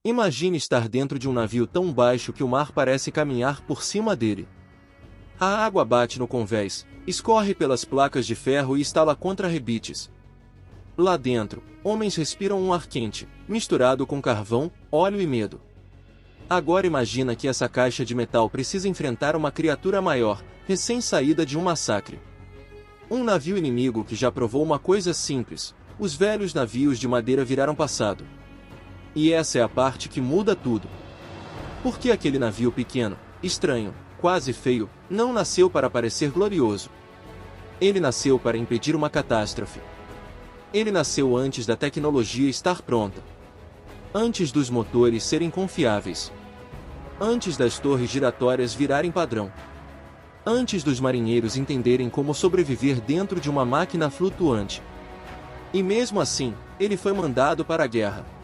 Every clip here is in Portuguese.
Imagine estar dentro de um navio tão baixo que o mar parece caminhar por cima dele. A água bate no convés, escorre pelas placas de ferro e estala contra rebites. Lá dentro, homens respiram um ar quente, misturado com carvão, óleo e medo. Agora imagina que essa caixa de metal precisa enfrentar uma criatura maior, recém-saída de um massacre. Um navio inimigo que já provou uma coisa simples: os velhos navios de madeira viraram passado. E essa é a parte que muda tudo. Porque aquele navio pequeno, estranho, quase feio, não nasceu para parecer glorioso. Ele nasceu para impedir uma catástrofe. Ele nasceu antes da tecnologia estar pronta. Antes dos motores serem confiáveis. Antes das torres giratórias virarem padrão. Antes dos marinheiros entenderem como sobreviver dentro de uma máquina flutuante. E mesmo assim, ele foi mandado para a guerra.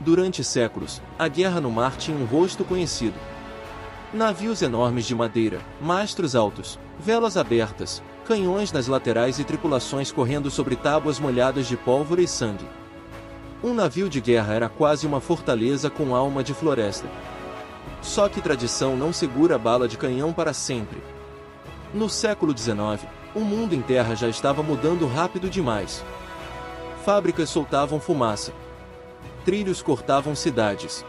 Durante séculos, a guerra no mar tinha um rosto conhecido. Navios enormes de madeira, mastros altos, velas abertas, canhões nas laterais e tripulações correndo sobre tábuas molhadas de pólvora e sangue. Um navio de guerra era quase uma fortaleza com alma de floresta. Só que tradição não segura bala de canhão para sempre. No século XIX, o mundo em terra já estava mudando rápido demais. Fábricas soltavam fumaça. Trilhos cortavam cidades.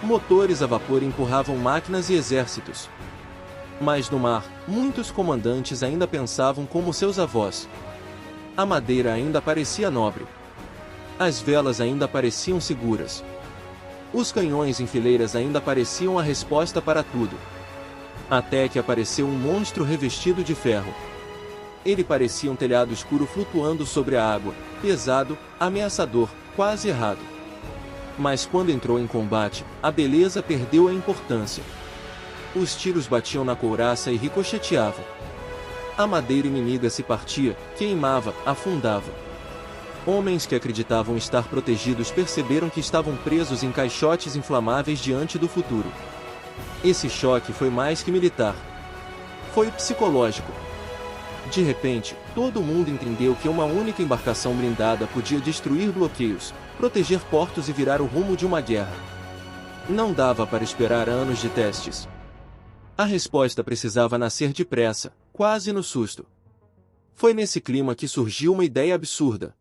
Motores a vapor empurravam máquinas e exércitos. Mas no mar, muitos comandantes ainda pensavam como seus avós. A madeira ainda parecia nobre. As velas ainda pareciam seguras. Os canhões em fileiras ainda pareciam a resposta para tudo. Até que apareceu um monstro revestido de ferro. Ele parecia um telhado escuro flutuando sobre a água, pesado, ameaçador, quase errado. Mas quando entrou em combate, a beleza perdeu a importância. Os tiros batiam na couraça e ricocheteavam. A madeira inimiga se partia, queimava, afundava. Homens que acreditavam estar protegidos perceberam que estavam presos em caixotes inflamáveis diante do futuro. Esse choque foi mais que militar. Foi psicológico. De repente, todo mundo entendeu que uma única embarcação blindada podia destruir bloqueios, proteger portos e virar o rumo de uma guerra. Não dava para esperar anos de testes. A resposta precisava nascer depressa, quase no susto. Foi nesse clima que surgiu uma ideia absurda.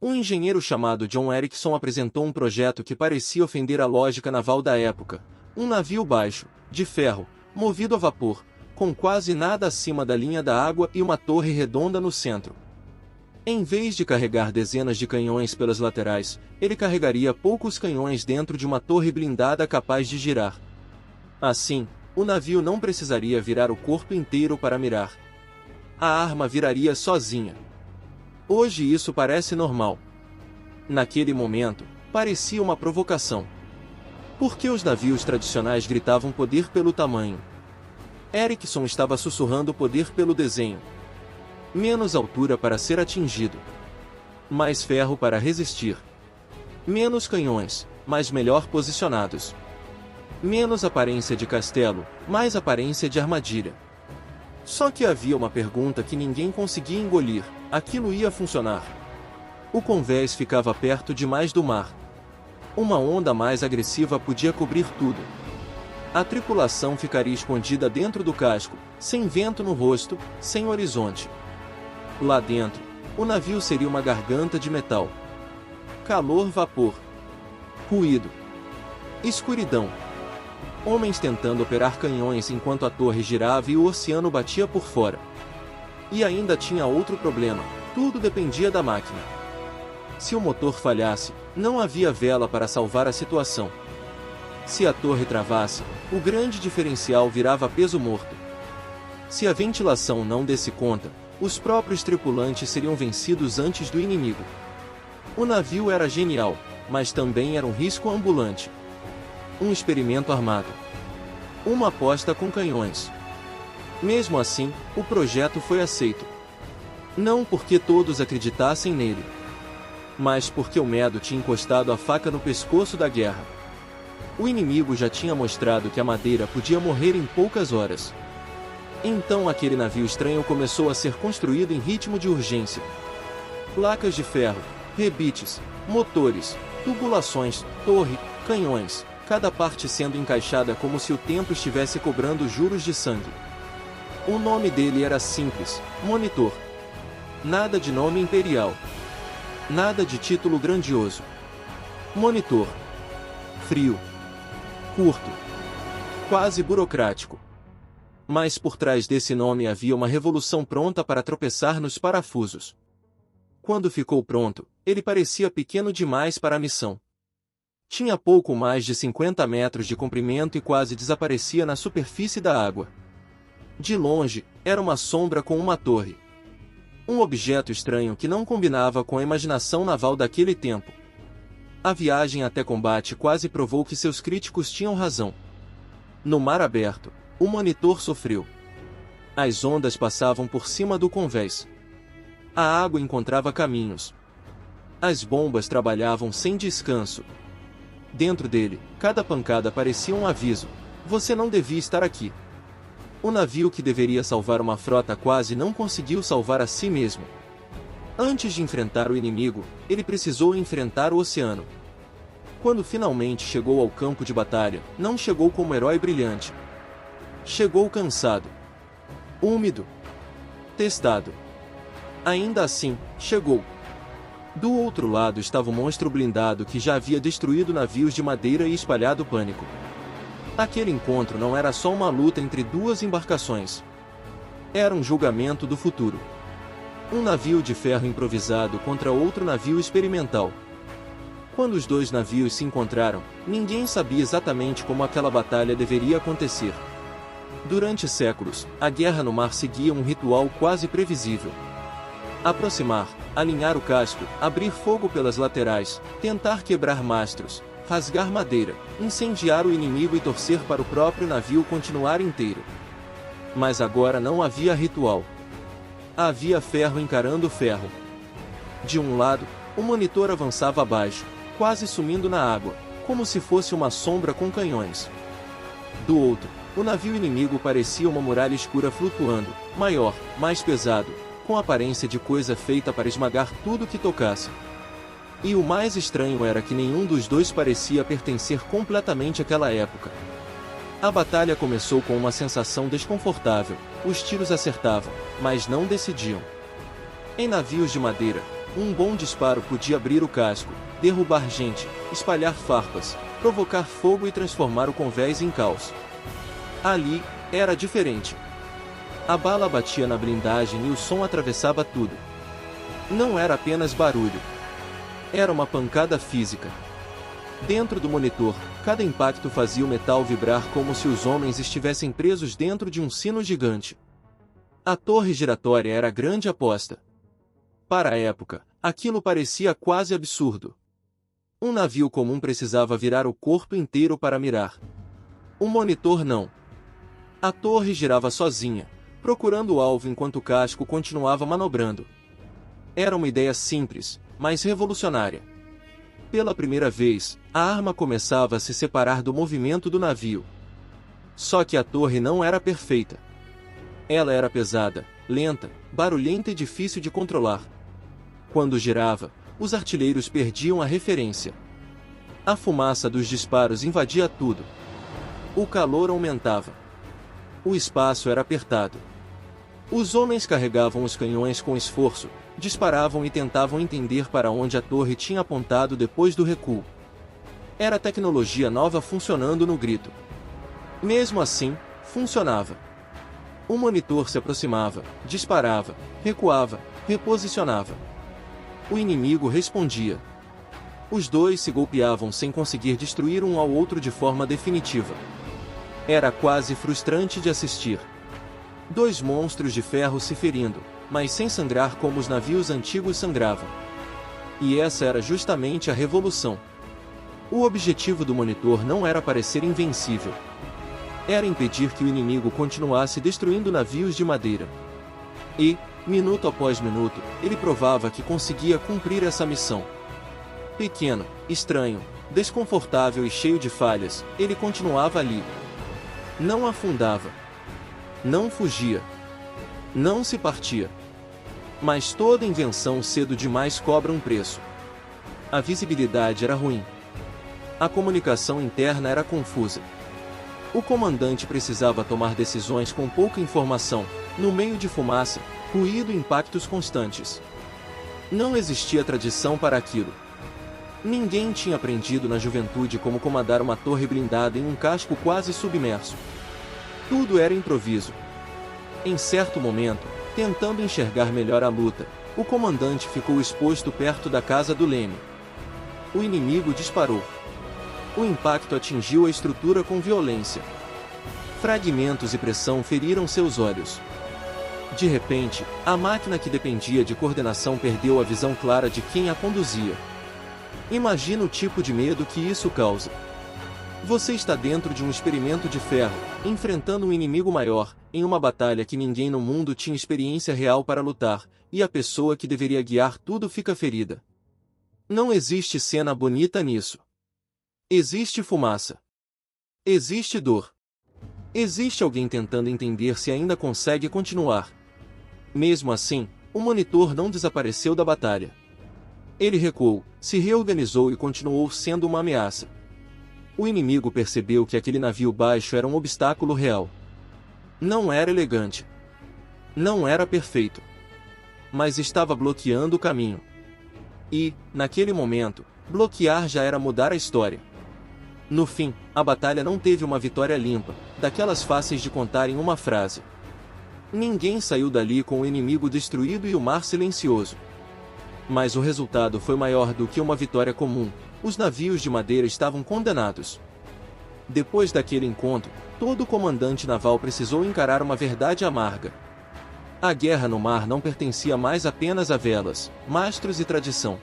Um engenheiro chamado John Erickson apresentou um projeto que parecia ofender a lógica naval da época: um navio baixo, de ferro, movido a vapor, com quase nada acima da linha da água e uma torre redonda no centro. Em vez de carregar dezenas de canhões pelas laterais, ele carregaria poucos canhões dentro de uma torre blindada capaz de girar. Assim, o navio não precisaria virar o corpo inteiro para mirar. A arma viraria sozinha. Hoje isso parece normal. Naquele momento, parecia uma provocação. Porque os navios tradicionais gritavam poder pelo tamanho. Erickson estava sussurrando poder pelo desenho. Menos altura para ser atingido. Mais ferro para resistir. Menos canhões, mas melhor posicionados. Menos aparência de castelo, mais aparência de armadilha. Só que havia uma pergunta que ninguém conseguia engolir: aquilo ia funcionar? O convés ficava perto demais do mar. Uma onda mais agressiva podia cobrir tudo. A tripulação ficaria escondida dentro do casco, sem vento no rosto, sem horizonte. Lá dentro, o navio seria uma garganta de metal. Calor, vapor. Ruído. Escuridão. Homens tentando operar canhões enquanto a torre girava e o oceano batia por fora. E ainda tinha outro problema: tudo dependia da máquina. Se o motor falhasse, não havia vela para salvar a situação. Se a torre travasse, o grande diferencial virava peso morto. Se a ventilação não desse conta, os próprios tripulantes seriam vencidos antes do inimigo. O navio era genial, mas também era um risco ambulante. Um experimento armado. Uma aposta com canhões. Mesmo assim, o projeto foi aceito. Não porque todos acreditassem nele, mas porque o medo tinha encostado a faca no pescoço da guerra. O inimigo já tinha mostrado que a madeira podia morrer em poucas horas. Então aquele navio estranho começou a ser construído em ritmo de urgência. Placas de ferro, rebites, motores, tubulações, torre, canhões, cada parte sendo encaixada como se o tempo estivesse cobrando juros de sangue. O nome dele era simples, Monitor. Nada de nome imperial. Nada de título grandioso. Monitor. Frio. Curto. Quase burocrático. Mas por trás desse nome havia uma revolução pronta para tropeçar nos parafusos. Quando ficou pronto, ele parecia pequeno demais para a missão. Tinha pouco mais de 50 metros de comprimento e quase desaparecia na superfície da água. De longe, era uma sombra com uma torre. Um objeto estranho que não combinava com a imaginação naval daquele tempo. A viagem até combate quase provou que seus críticos tinham razão. No mar aberto, o Monitor sofreu. As ondas passavam por cima do convés. A água encontrava caminhos. As bombas trabalhavam sem descanso. Dentro dele, cada pancada parecia um aviso: você não devia estar aqui. O navio que deveria salvar uma frota quase não conseguiu salvar a si mesmo. Antes de enfrentar o inimigo, ele precisou enfrentar o oceano. Quando finalmente chegou ao campo de batalha, não chegou como herói brilhante. Chegou cansado. Úmido. Testado. Ainda assim, chegou. Do outro lado estava o monstro blindado que já havia destruído navios de madeira e espalhado pânico. Aquele encontro não era só uma luta entre duas embarcações. Era um julgamento do futuro. Um navio de ferro improvisado contra outro navio experimental. Quando os dois navios se encontraram, ninguém sabia exatamente como aquela batalha deveria acontecer. Durante séculos, a guerra no mar seguia um ritual quase previsível. Aproximar, alinhar o casco, abrir fogo pelas laterais, tentar quebrar mastros, rasgar madeira, incendiar o inimigo e torcer para o próprio navio continuar inteiro. Mas agora não havia ritual. Havia ferro encarando ferro. De um lado, o Monitor avançava abaixo, quase sumindo na água, como se fosse uma sombra com canhões. Do outro, o navio inimigo parecia uma muralha escura flutuando, maior, mais pesado, com aparência de coisa feita para esmagar tudo que tocasse. E o mais estranho era que nenhum dos dois parecia pertencer completamente àquela época. A batalha começou com uma sensação desconfortável, os tiros acertavam, mas não decidiam. Em navios de madeira, um bom disparo podia abrir o casco, derrubar gente, espalhar farpas, provocar fogo e transformar o convés em caos. Ali, era diferente. A bala batia na blindagem e o som atravessava tudo. Não era apenas barulho. Era uma pancada física. Dentro do Monitor, cada impacto fazia o metal vibrar como se os homens estivessem presos dentro de um sino gigante. A torre giratória era a grande aposta. Para a época, aquilo parecia quase absurdo. Um navio comum precisava virar o corpo inteiro para mirar. O Monitor não. A torre girava sozinha, procurando o alvo enquanto o casco continuava manobrando. Era uma ideia simples, mas revolucionária. Pela primeira vez, a arma começava a se separar do movimento do navio. Só que a torre não era perfeita. Ela era pesada, lenta, barulhenta e difícil de controlar. Quando girava, os artilheiros perdiam a referência. A fumaça dos disparos invadia tudo. O calor aumentava. O espaço era apertado. Os homens carregavam os canhões com esforço, disparavam e tentavam entender para onde a torre tinha apontado depois do recuo. Era tecnologia nova funcionando no grito. Mesmo assim, funcionava. O Monitor se aproximava, disparava, recuava, reposicionava. O inimigo respondia. Os dois se golpeavam sem conseguir destruir um ao outro de forma definitiva. Era quase frustrante de assistir. Dois monstros de ferro se ferindo, mas sem sangrar como os navios antigos sangravam. E essa era justamente a revolução. O objetivo do Monitor não era parecer invencível. Era impedir que o inimigo continuasse destruindo navios de madeira. E, minuto após minuto, ele provava que conseguia cumprir essa missão. Pequeno, estranho, desconfortável e cheio de falhas, ele continuava ali. Não afundava. Não fugia. Não se partia. Mas toda invenção cedo demais cobra um preço. A visibilidade era ruim. A comunicação interna era confusa. O comandante precisava tomar decisões com pouca informação, no meio de fumaça, ruído e impactos constantes. Não existia tradição para aquilo. Ninguém tinha aprendido na juventude como comandar uma torre blindada em um casco quase submerso. Tudo era improviso. Em certo momento, tentando enxergar melhor a luta, o comandante ficou exposto perto da casa do Leme. O inimigo disparou. O impacto atingiu a estrutura com violência. Fragmentos e pressão feriram seus olhos. De repente, a máquina que dependia de coordenação perdeu a visão clara de quem a conduzia. Imagina o tipo de medo que isso causa. Você está dentro de um experimento de ferro, enfrentando um inimigo maior, em uma batalha que ninguém no mundo tinha experiência real para lutar, e a pessoa que deveria guiar tudo fica ferida. Não existe cena bonita nisso. Existe fumaça. Existe dor. Existe alguém tentando entender se ainda consegue continuar. Mesmo assim, o monitor não desapareceu da batalha. Ele recuou, se reorganizou e continuou sendo uma ameaça. O inimigo percebeu que aquele navio baixo era um obstáculo real. Não era elegante. Não era perfeito. Mas estava bloqueando o caminho. E, naquele momento, bloquear já era mudar a história. No fim, a batalha não teve uma vitória limpa, daquelas fáceis de contar em uma frase. Ninguém saiu dali com o inimigo destruído e o mar silencioso. Mas o resultado foi maior do que uma vitória comum. Os navios de madeira estavam condenados. Depois daquele encontro, todo comandante naval precisou encarar uma verdade amarga. A guerra no mar não pertencia mais apenas a velas, mastros e tradição.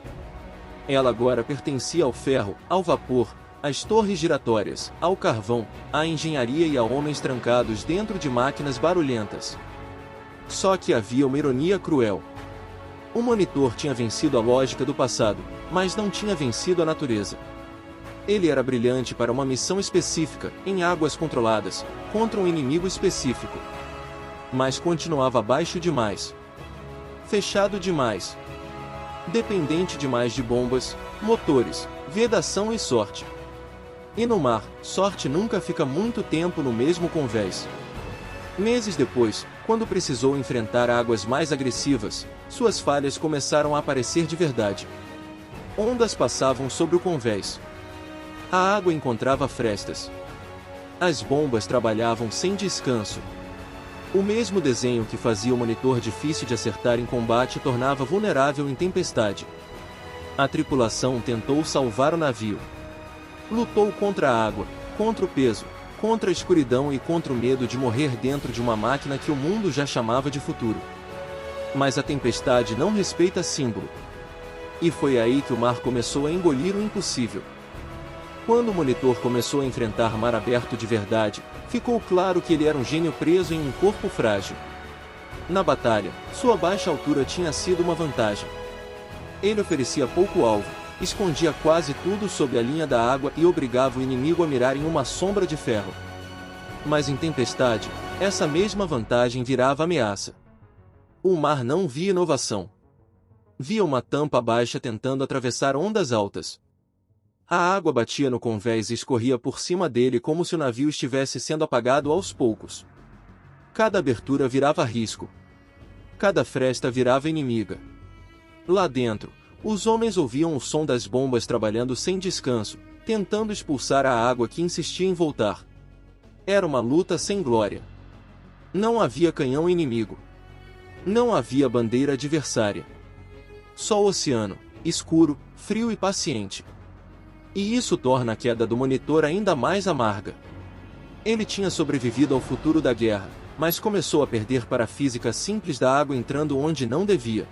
Ela agora pertencia ao ferro, ao vapor, às torres giratórias, ao carvão, à engenharia e a homens trancados dentro de máquinas barulhentas. Só que havia uma ironia cruel. O monitor tinha vencido a lógica do passado, mas não tinha vencido a natureza. Ele era brilhante para uma missão específica, em águas controladas, contra um inimigo específico. Mas continuava baixo demais. Fechado demais. Dependente demais de bombas, motores, vedação e sorte. E no mar, sorte nunca fica muito tempo no mesmo convés. Meses depois, quando precisou enfrentar águas mais agressivas, suas falhas começaram a aparecer de verdade. Ondas passavam sobre o convés. A água encontrava frestas. As bombas trabalhavam sem descanso. O mesmo desenho que fazia o monitor difícil de acertar em combate tornava vulnerável em tempestade. A tripulação tentou salvar o navio. Lutou contra a água, contra o peso, contra a escuridão e contra o medo de morrer dentro de uma máquina que o mundo já chamava de futuro. Mas a tempestade não respeita símbolo. E foi aí que o mar começou a engolir o impossível. Quando o monitor começou a enfrentar mar aberto de verdade, ficou claro que ele era um gênio preso em um corpo frágil. Na batalha, sua baixa altura tinha sido uma vantagem. Ele oferecia pouco alvo, escondia quase tudo sob a linha da água e obrigava o inimigo a mirar em uma sombra de ferro. Mas em tempestade, essa mesma vantagem virava ameaça. O mar não via inovação. Via uma tampa baixa tentando atravessar ondas altas. A água batia no convés e escorria por cima dele como se o navio estivesse sendo apagado aos poucos. Cada abertura virava risco. Cada fresta virava inimiga. Lá dentro, os homens ouviam o som das bombas trabalhando sem descanso, tentando expulsar a água que insistia em voltar. Era uma luta sem glória. Não havia canhão inimigo. Não havia bandeira adversária. Só o oceano, escuro, frio e paciente. E isso torna a queda do monitor ainda mais amarga. Ele tinha sobrevivido ao futuro da guerra, mas começou a perder para a física simples da água entrando onde não devia.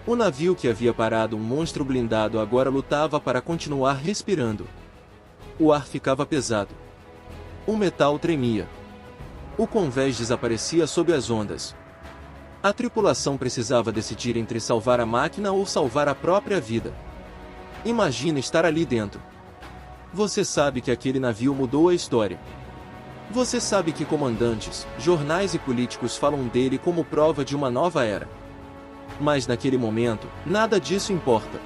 O navio que havia parado um monstro blindado agora lutava para continuar respirando. O ar ficava pesado. O metal tremia. O convés desaparecia sob as ondas. A tripulação precisava decidir entre salvar a máquina ou salvar a própria vida. Imagina estar ali dentro. Você sabe que aquele navio mudou a história. Você sabe que comandantes, jornais e políticos falam dele como prova de uma nova era. Mas naquele momento, nada disso importa.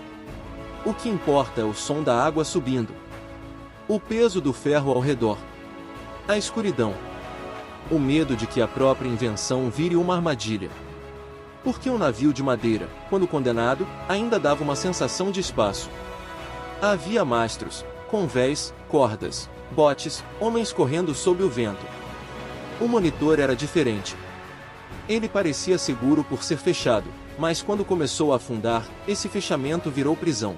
O que importa é o som da água subindo. O peso do ferro ao redor. A escuridão. O medo de que a própria invenção vire uma armadilha. Porque um navio de madeira, quando condenado, ainda dava uma sensação de espaço. Havia mastros, convéis, cordas, botes, homens correndo sob o vento. O monitor era diferente. Ele parecia seguro por ser fechado, mas quando começou a afundar, esse fechamento virou prisão.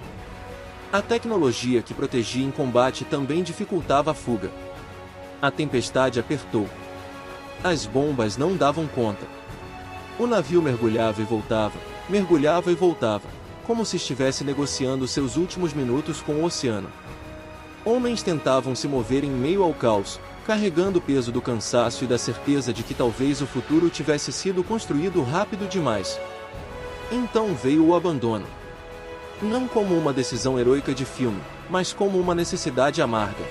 A tecnologia que protegia em combate também dificultava a fuga. A tempestade apertou. As bombas não davam conta. O navio mergulhava e voltava, como se estivesse negociando seus últimos minutos com o oceano. Homens tentavam se mover em meio ao caos, carregando o peso do cansaço e da certeza de que talvez o futuro tivesse sido construído rápido demais. Então veio o abandono. Não como uma decisão heroica de filme, mas como uma necessidade amarga.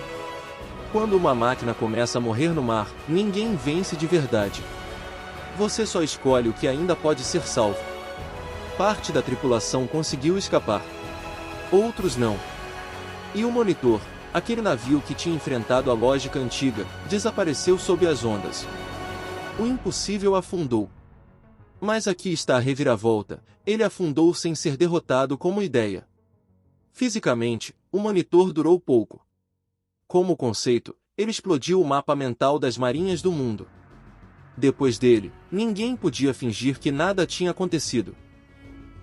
Quando uma máquina começa a morrer no mar, ninguém vence de verdade. Você só escolhe o que ainda pode ser salvo. Parte da tripulação conseguiu escapar. Outros não. E o monitor, aquele navio que tinha enfrentado a lógica antiga, desapareceu sob as ondas. O impossível afundou. Mas aqui está a reviravolta, ele afundou sem ser derrotado como ideia. Fisicamente, o monitor durou pouco. Como conceito, ele explodiu o mapa mental das marinhas do mundo. Depois dele, ninguém podia fingir que nada tinha acontecido.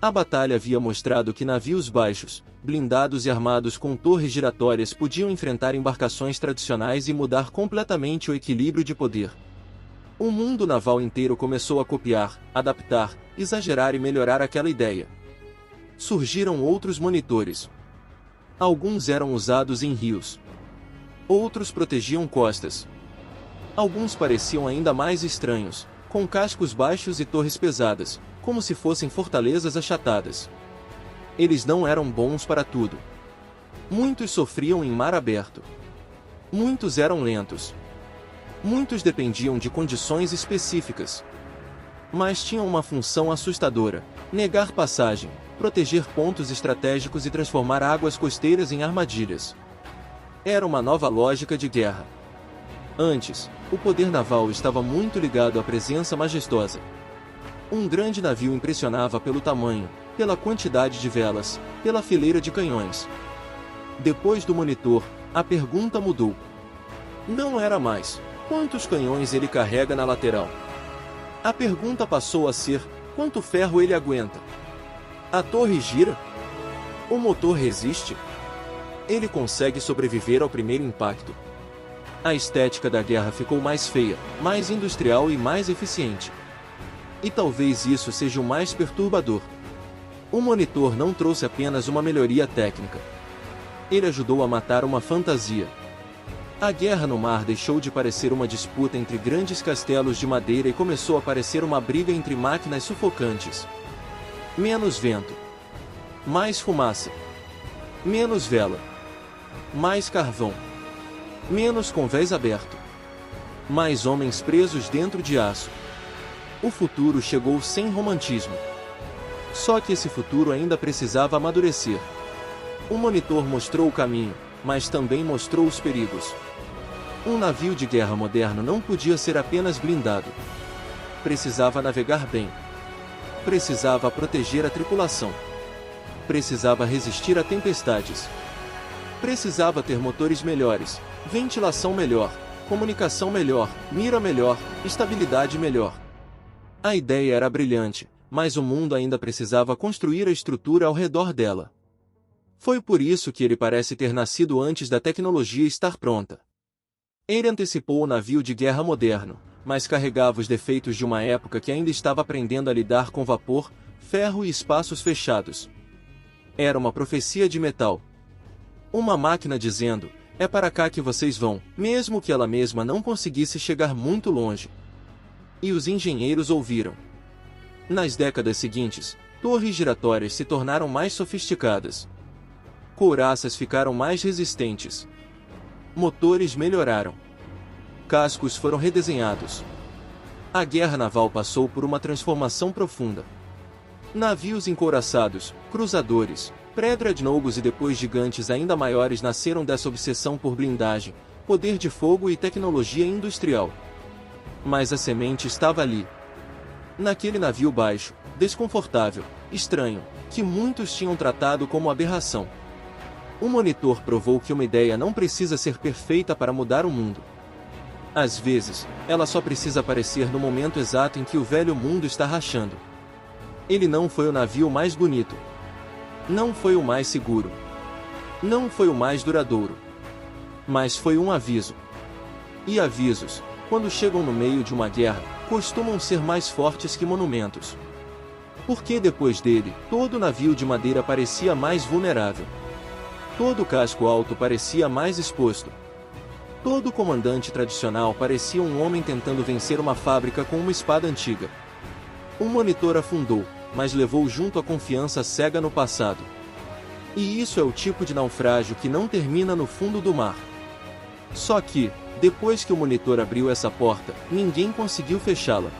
A batalha havia mostrado que navios baixos, blindados e armados com torres giratórias podiam enfrentar embarcações tradicionais e mudar completamente o equilíbrio de poder. O mundo naval inteiro começou a copiar, adaptar, exagerar e melhorar aquela ideia. Surgiram outros monitores. Alguns eram usados em rios. Outros protegiam costas. Alguns pareciam ainda mais estranhos, com cascos baixos e torres pesadas, como se fossem fortalezas achatadas. Eles não eram bons para tudo. Muitos sofriam em mar aberto. Muitos eram lentos. Muitos dependiam de condições específicas. Mas tinham uma função assustadora: negar passagem, proteger pontos estratégicos e transformar águas costeiras em armadilhas. Era uma nova lógica de guerra. Antes, o poder naval estava muito ligado à presença majestosa. Um grande navio impressionava pelo tamanho, pela quantidade de velas, pela fileira de canhões. Depois do monitor, a pergunta mudou. Não era mais: quantos canhões ele carrega na lateral? A pergunta passou a ser: quanto ferro ele aguenta? A torre gira? O motor resiste? Ele consegue sobreviver ao primeiro impacto? A estética da guerra ficou mais feia, mais industrial e mais eficiente. E talvez isso seja o mais perturbador. O monitor não trouxe apenas uma melhoria técnica. Ele ajudou a matar uma fantasia. A guerra no mar deixou de parecer uma disputa entre grandes castelos de madeira e começou a parecer uma briga entre máquinas sufocantes. Menos vento. Mais fumaça. Menos vela. Mais carvão. Menos convés aberto. Mais homens presos dentro de aço. O futuro chegou sem romantismo. Só que esse futuro ainda precisava amadurecer. O monitor mostrou o caminho, mas também mostrou os perigos. Um navio de guerra moderno não podia ser apenas blindado. Precisava navegar bem. Precisava proteger a tripulação. Precisava resistir a tempestades. Precisava ter motores melhores, ventilação melhor, comunicação melhor, mira melhor, estabilidade melhor. A ideia era brilhante, mas o mundo ainda precisava construir a estrutura ao redor dela. Foi por isso que ele parece ter nascido antes da tecnologia estar pronta. Ele antecipou o navio de guerra moderno, mas carregava os defeitos de uma época que ainda estava aprendendo a lidar com vapor, ferro e espaços fechados. Era uma profecia de metal. Uma máquina dizendo: é para cá que vocês vão, mesmo que ela mesma não conseguisse chegar muito longe. E os engenheiros ouviram. Nas décadas seguintes, torres giratórias se tornaram mais sofisticadas. Couraças ficaram mais resistentes. Motores melhoraram. Cascos foram redesenhados. A guerra naval passou por uma transformação profunda. Navios encouraçados, cruzadores, Pré-dreadnoughts e depois gigantes ainda maiores nasceram dessa obsessão por blindagem, poder de fogo e tecnologia industrial. Mas a semente estava ali. Naquele navio baixo, desconfortável, estranho, que muitos tinham tratado como aberração. O monitor provou que uma ideia não precisa ser perfeita para mudar o mundo. Às vezes, ela só precisa aparecer no momento exato em que o velho mundo está rachando. Ele não foi o navio mais bonito. Não foi o mais seguro. Não foi o mais duradouro. Mas foi um aviso. E avisos, quando chegam no meio de uma guerra, costumam ser mais fortes que monumentos. Porque depois dele, todo navio de madeira parecia mais vulnerável. Todo casco alto parecia mais exposto. Todo comandante tradicional parecia um homem tentando vencer uma fábrica com uma espada antiga. O monitor afundou, mas levou junto a confiança cega no passado. E isso é o tipo de naufrágio que não termina no fundo do mar. Só que, depois que o monitor abriu essa porta, ninguém conseguiu fechá-la.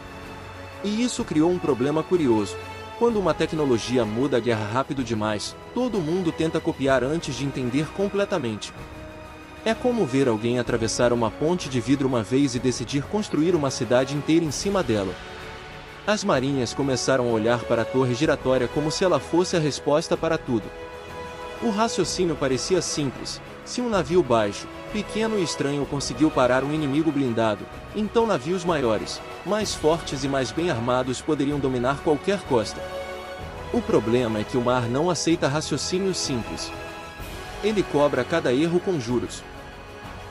E isso criou um problema curioso. Quando uma tecnologia muda a guerra rápido demais, todo mundo tenta copiar antes de entender completamente. É como ver alguém atravessar uma ponte de vidro uma vez e decidir construir uma cidade inteira em cima dela. As marinhas começaram a olhar para a torre giratória como se ela fosse a resposta para tudo. O raciocínio parecia simples. Se um navio baixo, pequeno e estranho conseguiu parar um inimigo blindado, então navios maiores, mais fortes e mais bem armados poderiam dominar qualquer costa. O problema é que o mar não aceita raciocínios simples. Ele cobra cada erro com juros.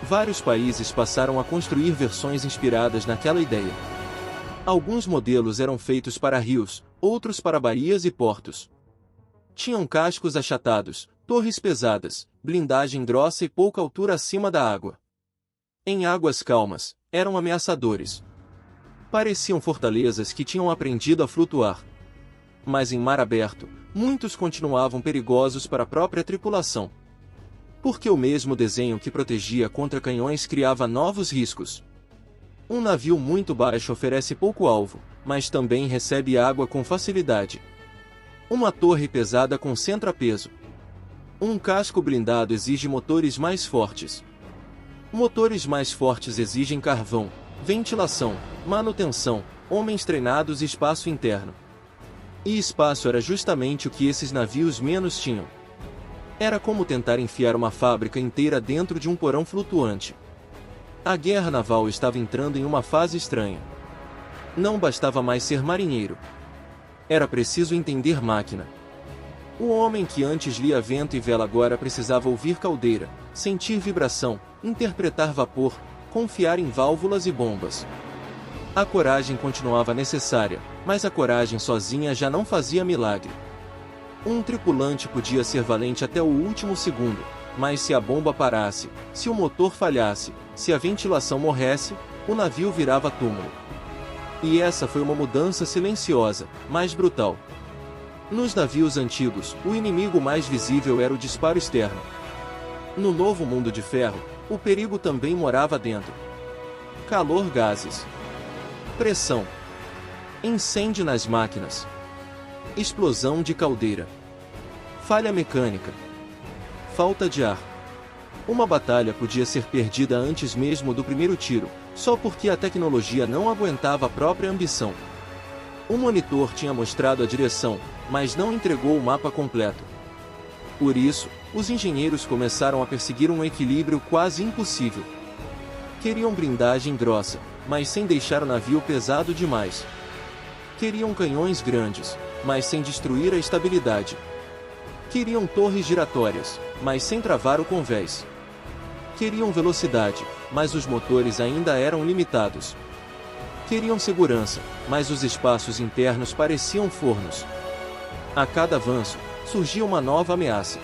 Vários países passaram a construir versões inspiradas naquela ideia. Alguns modelos eram feitos para rios, outros para baías e portos. Tinham cascos achatados, torres pesadas, blindagem grossa e pouca altura acima da água. Em águas calmas, eram ameaçadores. Pareciam fortalezas que tinham aprendido a flutuar. Mas em mar aberto, muitos continuavam perigosos para a própria tripulação. Porque o mesmo desenho que protegia contra canhões criava novos riscos. Um navio muito baixo oferece pouco alvo, mas também recebe água com facilidade. Uma torre pesada concentra peso. Um casco blindado exige motores mais fortes. Motores mais fortes exigem carvão, ventilação, manutenção, homens treinados e espaço interno. E espaço era justamente o que esses navios menos tinham. Era como tentar enfiar uma fábrica inteira dentro de um porão flutuante. A guerra naval estava entrando em uma fase estranha. Não bastava mais ser marinheiro. Era preciso entender máquina. O homem que antes lia vento e vela agora precisava ouvir caldeira, sentir vibração, interpretar vapor, confiar em válvulas e bombas. A coragem continuava necessária, mas a coragem sozinha já não fazia milagre. Um tripulante podia ser valente até o último segundo, mas se a bomba parasse, se o motor falhasse, se a ventilação morresse, o navio virava túmulo. E essa foi uma mudança silenciosa, mas brutal. Nos navios antigos, o inimigo mais visível era o disparo externo. No novo mundo de ferro, o perigo também morava dentro. Calor, gases. Pressão. Incêndio nas máquinas. Explosão de caldeira. Falha mecânica. Falta de ar. Uma batalha podia ser perdida antes mesmo do primeiro tiro, só porque a tecnologia não aguentava a própria ambição. O monitor tinha mostrado a direção, mas não entregou o mapa completo. Por isso, os engenheiros começaram a perseguir um equilíbrio quase impossível. Queriam blindagem grossa, mas sem deixar o navio pesado demais. Queriam canhões grandes, mas sem destruir a estabilidade. Queriam torres giratórias, mas sem travar o convés. Queriam velocidade, mas os motores ainda eram limitados. Queriam segurança, mas os espaços internos pareciam fornos. A cada avanço, surgia uma nova ameaça.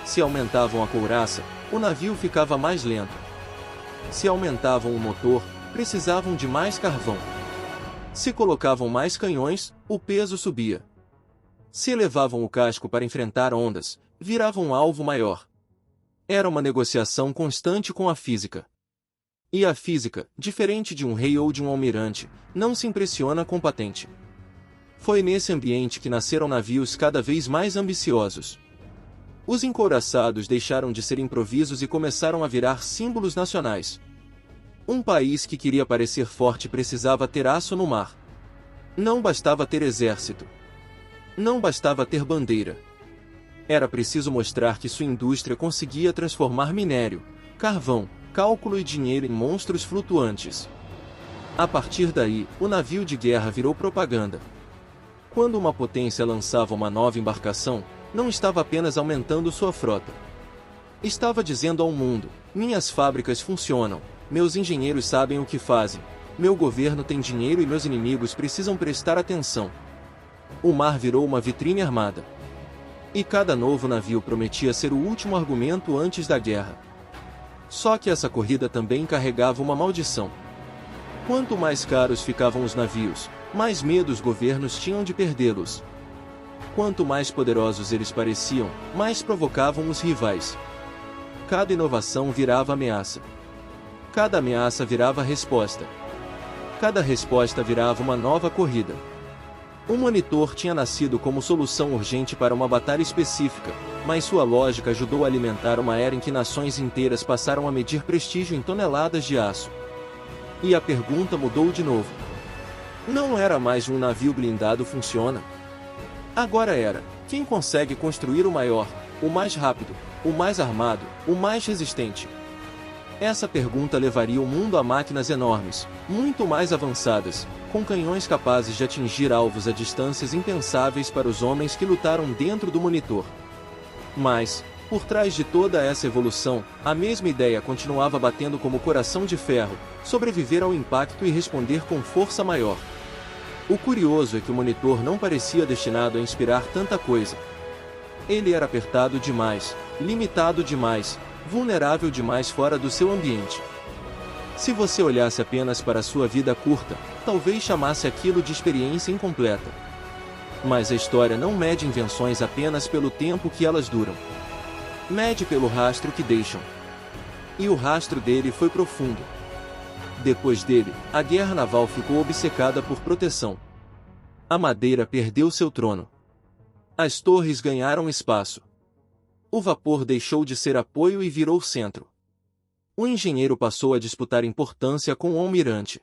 Se aumentavam a couraça, o navio ficava mais lento. Se aumentavam o motor, precisavam de mais carvão. Se colocavam mais canhões, o peso subia. Se elevavam o casco para enfrentar ondas, viravam um alvo maior. Era uma negociação constante com a física. E a física, diferente de um rei ou de um almirante, não se impressiona com patente. Foi nesse ambiente que nasceram navios cada vez mais ambiciosos. Os encouraçados deixaram de ser improvisos e começaram a virar símbolos nacionais. Um país que queria parecer forte precisava ter aço no mar. Não bastava ter exército. Não bastava ter bandeira. Era preciso mostrar que sua indústria conseguia transformar minério, carvão, cálculo e dinheiro em monstros flutuantes. A partir daí, o navio de guerra virou propaganda. Quando uma potência lançava uma nova embarcação, não estava apenas aumentando sua frota. Estava dizendo ao mundo: minhas fábricas funcionam, meus engenheiros sabem o que fazem, meu governo tem dinheiro e meus inimigos precisam prestar atenção. O mar virou uma vitrine armada. E cada novo navio prometia ser o último argumento antes da guerra. Só que essa corrida também carregava uma maldição. Quanto mais caros ficavam os navios, mais medo os governos tinham de perdê-los. Quanto mais poderosos eles pareciam, mais provocavam os rivais. Cada inovação virava ameaça. Cada ameaça virava resposta. Cada resposta virava uma nova corrida. O monitor tinha nascido como solução urgente para uma batalha específica, mas sua lógica ajudou a alimentar uma era em que nações inteiras passaram a medir prestígio em toneladas de aço. E a pergunta mudou de novo. Não era mais um navio blindado funciona? Agora era: quem consegue construir o maior, o mais rápido, o mais armado, o mais resistente? Essa pergunta levaria o mundo a máquinas enormes, muito mais avançadas, com canhões capazes de atingir alvos a distâncias impensáveis para os homens que lutaram dentro do monitor. Mas, por trás de toda essa evolução, a mesma ideia continuava batendo como coração de ferro: sobreviver ao impacto e responder com força maior. O curioso é que o monitor não parecia destinado a inspirar tanta coisa. Ele era apertado demais, limitado demais, vulnerável demais fora do seu ambiente. Se você olhasse apenas para sua vida curta, talvez chamasse aquilo de experiência incompleta. Mas a história não mede invenções apenas pelo tempo que elas duram. Mede pelo rastro que deixam. E o rastro dele foi profundo. Depois dele, a guerra naval ficou obcecada por proteção. A madeira perdeu seu trono. As torres ganharam espaço. O vapor deixou de ser apoio e virou centro. O engenheiro passou a disputar importância com o almirante.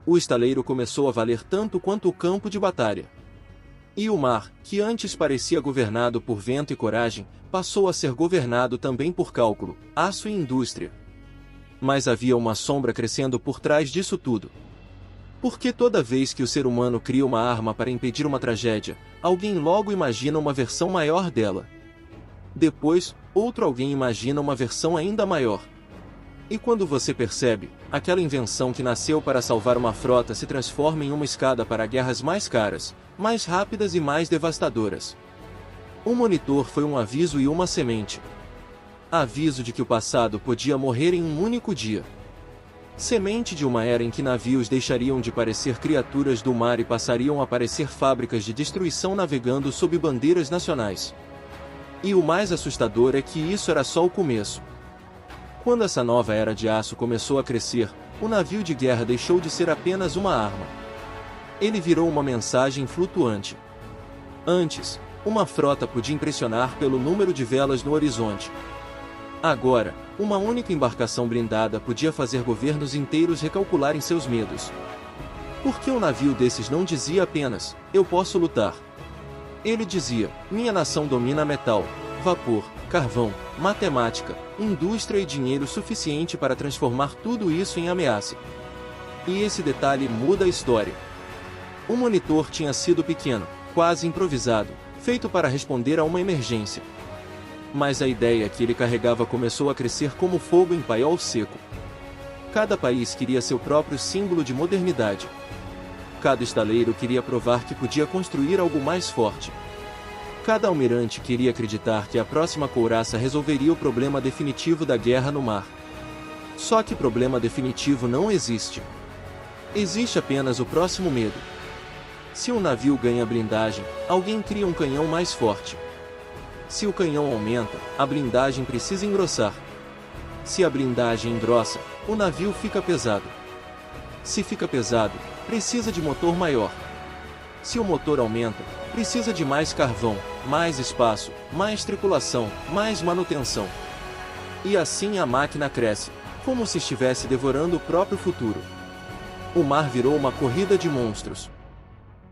O estaleiro começou a valer tanto quanto o campo de batalha. E o mar, que antes parecia governado por vento e coragem, passou a ser governado também por cálculo, aço e indústria. Mas havia uma sombra crescendo por trás disso tudo. Porque toda vez que o ser humano cria uma arma para impedir uma tragédia, alguém logo imagina uma versão maior dela. Depois, outro alguém imagina uma versão ainda maior. E quando você percebe, aquela invenção que nasceu para salvar uma frota se transforma em uma escada para guerras mais caras, mais rápidas e mais devastadoras. O monitor foi um aviso e uma semente. Aviso de que o passado podia morrer em um único dia. Semente de uma era em que navios deixariam de parecer criaturas do mar e passariam a parecer fábricas de destruição navegando sob bandeiras nacionais. E o mais assustador é que isso era só o começo. Quando essa nova era de aço começou a crescer, o navio de guerra deixou de ser apenas uma arma. Ele virou uma mensagem flutuante. Antes, uma frota podia impressionar pelo número de velas no horizonte. Agora, uma única embarcação blindada podia fazer governos inteiros recalcularem seus medos. Por que um navio desses não dizia apenas: eu posso lutar? Ele dizia: minha nação domina metal, vapor, carvão, matemática, indústria e dinheiro suficiente para transformar tudo isso em ameaça. E esse detalhe muda a história. O monitor tinha sido pequeno, quase improvisado, feito para responder a uma emergência. Mas a ideia que ele carregava começou a crescer como fogo em paiol seco. Cada país queria seu próprio símbolo de modernidade. Cada estaleiro queria provar que podia construir algo mais forte. Cada almirante queria acreditar que a próxima couraça resolveria o problema definitivo da guerra no mar. Só que problema definitivo não existe. Existe apenas o próximo medo. Se um navio ganha blindagem, alguém cria um canhão mais forte. Se o canhão aumenta, a blindagem precisa engrossar. Se a blindagem engrossa, o navio fica pesado. Se fica pesado, precisa de motor maior. Se o motor aumenta, Precisa de mais carvão, mais espaço, mais tripulação, mais manutenção. E assim a máquina cresce, como se estivesse devorando o próprio futuro. O mar virou uma corrida de monstros.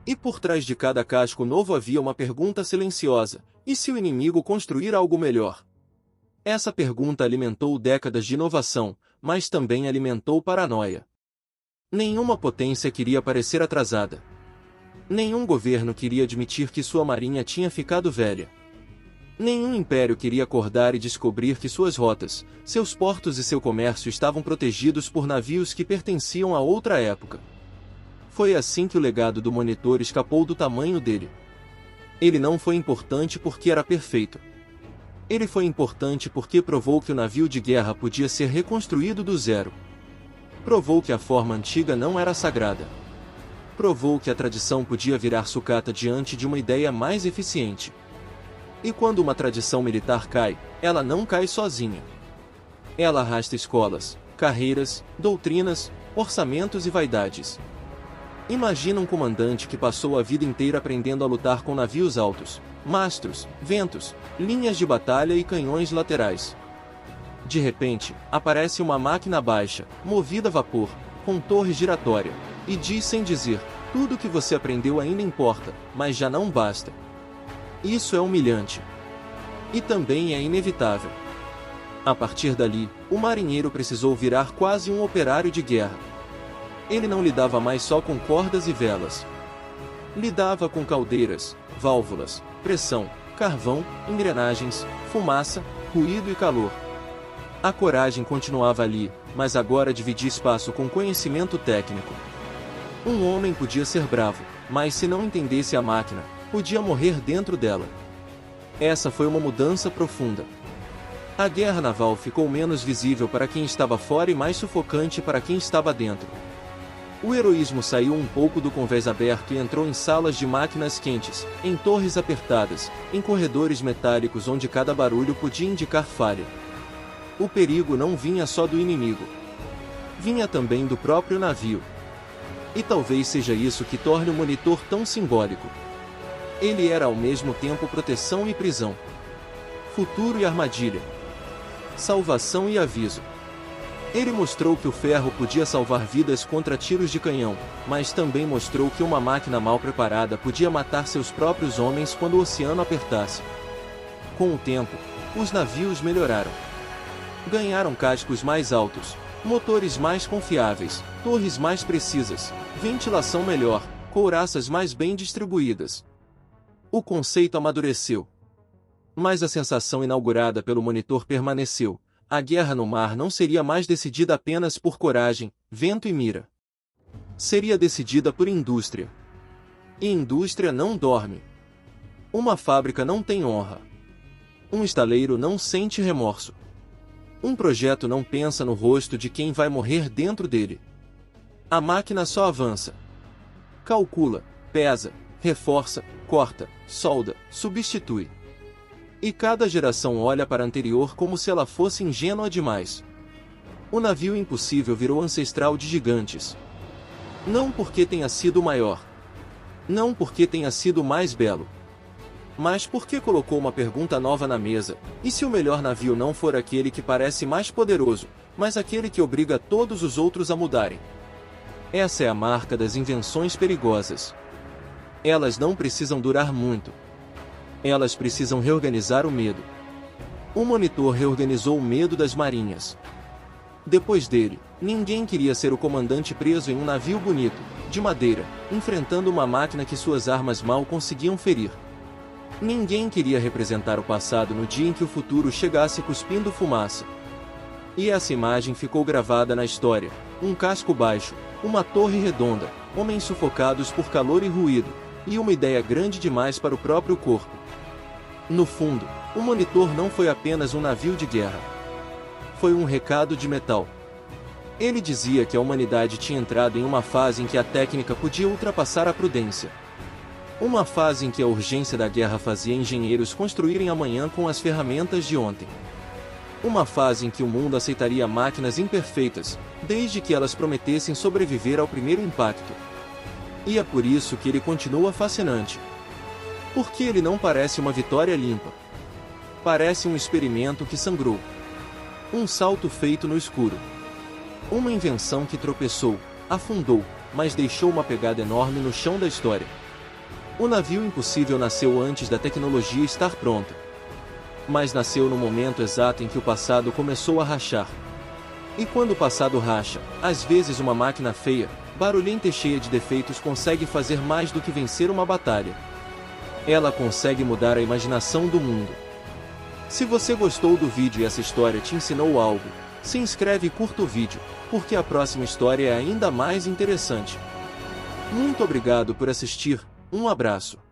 E por trás de cada casco novo havia uma pergunta silenciosa: e se o inimigo construir algo melhor? Essa pergunta alimentou décadas de inovação, mas também alimentou paranoia. Nenhuma potência queria parecer atrasada. Nenhum governo queria admitir que sua marinha tinha ficado velha. Nenhum império queria acordar e descobrir que suas rotas, seus portos e seu comércio estavam protegidos por navios que pertenciam a outra época. Foi assim que o legado do Monitor escapou do tamanho dele. Ele não foi importante porque era perfeito. Ele foi importante porque provou que o navio de guerra podia ser reconstruído do zero. Provou que a forma antiga não era sagrada. Provou que a tradição podia virar sucata diante de uma ideia mais eficiente. E quando uma tradição militar cai, ela não cai sozinha. Ela arrasta escolas, carreiras, doutrinas, orçamentos e vaidades. Imagina um comandante que passou a vida inteira aprendendo a lutar com navios altos, mastros, ventos, linhas de batalha e canhões laterais. De repente, aparece uma máquina baixa, movida a vapor, com torre giratória, e diz sem dizer: tudo que você aprendeu ainda importa, mas já não basta. Isso é humilhante. E também é inevitável. A partir dali, o marinheiro precisou virar quase um operário de guerra. Ele não lidava mais só com cordas e velas. Lidava com caldeiras, válvulas, pressão, carvão, engrenagens, fumaça, ruído e calor. A coragem continuava ali, mas agora dividia espaço com conhecimento técnico. Um homem podia ser bravo, mas se não entendesse a máquina, podia morrer dentro dela. Essa foi uma mudança profunda. A guerra naval ficou menos visível para quem estava fora e mais sufocante para quem estava dentro. O heroísmo saiu um pouco do convés aberto e entrou em salas de máquinas quentes, em torres apertadas, em corredores metálicos onde cada barulho podia indicar falha. O perigo não vinha só do inimigo. Vinha também do próprio navio. E talvez seja isso que torne o Monitor tão simbólico. Ele era ao mesmo tempo proteção e prisão. Futuro e armadilha. Salvação e aviso. Ele mostrou que o ferro podia salvar vidas contra tiros de canhão, mas também mostrou que uma máquina mal preparada podia matar seus próprios homens quando o oceano apertasse. Com o tempo, os navios melhoraram. Ganharam cascos mais altos, motores mais confiáveis, torres mais precisas, ventilação melhor, couraças mais bem distribuídas. O conceito amadureceu. Mas a sensação inaugurada pelo Monitor permaneceu: a guerra no mar não seria mais decidida apenas por coragem, vento e mira. Seria decidida por indústria. E indústria não dorme. Uma fábrica não tem honra. Um estaleiro não sente remorso. Um projeto não pensa no rosto de quem vai morrer dentro dele. A máquina só avança. Calcula, pesa, reforça, corta, solda, substitui. E cada geração olha para a anterior como se ela fosse ingênua demais. O navio impossível virou ancestral de gigantes. Não porque tenha sido maior. Não porque tenha sido mais belo. Mas porque colocou uma pergunta nova na mesa: e se o melhor navio não for aquele que parece mais poderoso, mas aquele que obriga todos os outros a mudarem? Essa é a marca das invenções perigosas. Elas não precisam durar muito. Elas precisam reorganizar o medo. O Monitor reorganizou o medo das marinhas. Depois dele, ninguém queria ser o comandante preso em um navio bonito, de madeira, enfrentando uma máquina que suas armas mal conseguiam ferir. Ninguém queria representar o passado no dia em que o futuro chegasse cuspindo fumaça. E essa imagem ficou gravada na história: um casco baixo, uma torre redonda, homens sufocados por calor e ruído, e uma ideia grande demais para o próprio corpo. No fundo, o Monitor não foi apenas um navio de guerra. Foi um recado de metal. Ele dizia que a humanidade tinha entrado em uma fase em que a técnica podia ultrapassar a prudência. Uma fase em que a urgência da guerra fazia engenheiros construírem amanhã com as ferramentas de ontem. Uma fase em que o mundo aceitaria máquinas imperfeitas, desde que elas prometessem sobreviver ao primeiro impacto. E é por isso que ele continua fascinante. Porque ele não parece uma vitória limpa. Parece um experimento que sangrou. Um salto feito no escuro. Uma invenção que tropeçou, afundou, mas deixou uma pegada enorme no chão da história. O navio impossível nasceu antes da tecnologia estar pronta. Mas nasceu no momento exato em que o passado começou a rachar. E quando o passado racha, às vezes uma máquina feia, barulhenta e cheia de defeitos consegue fazer mais do que vencer uma batalha. Ela consegue mudar a imaginação do mundo. Se você gostou do vídeo e essa história te ensinou algo, se inscreve e curta o vídeo, porque a próxima história é ainda mais interessante. Muito obrigado por assistir, um abraço.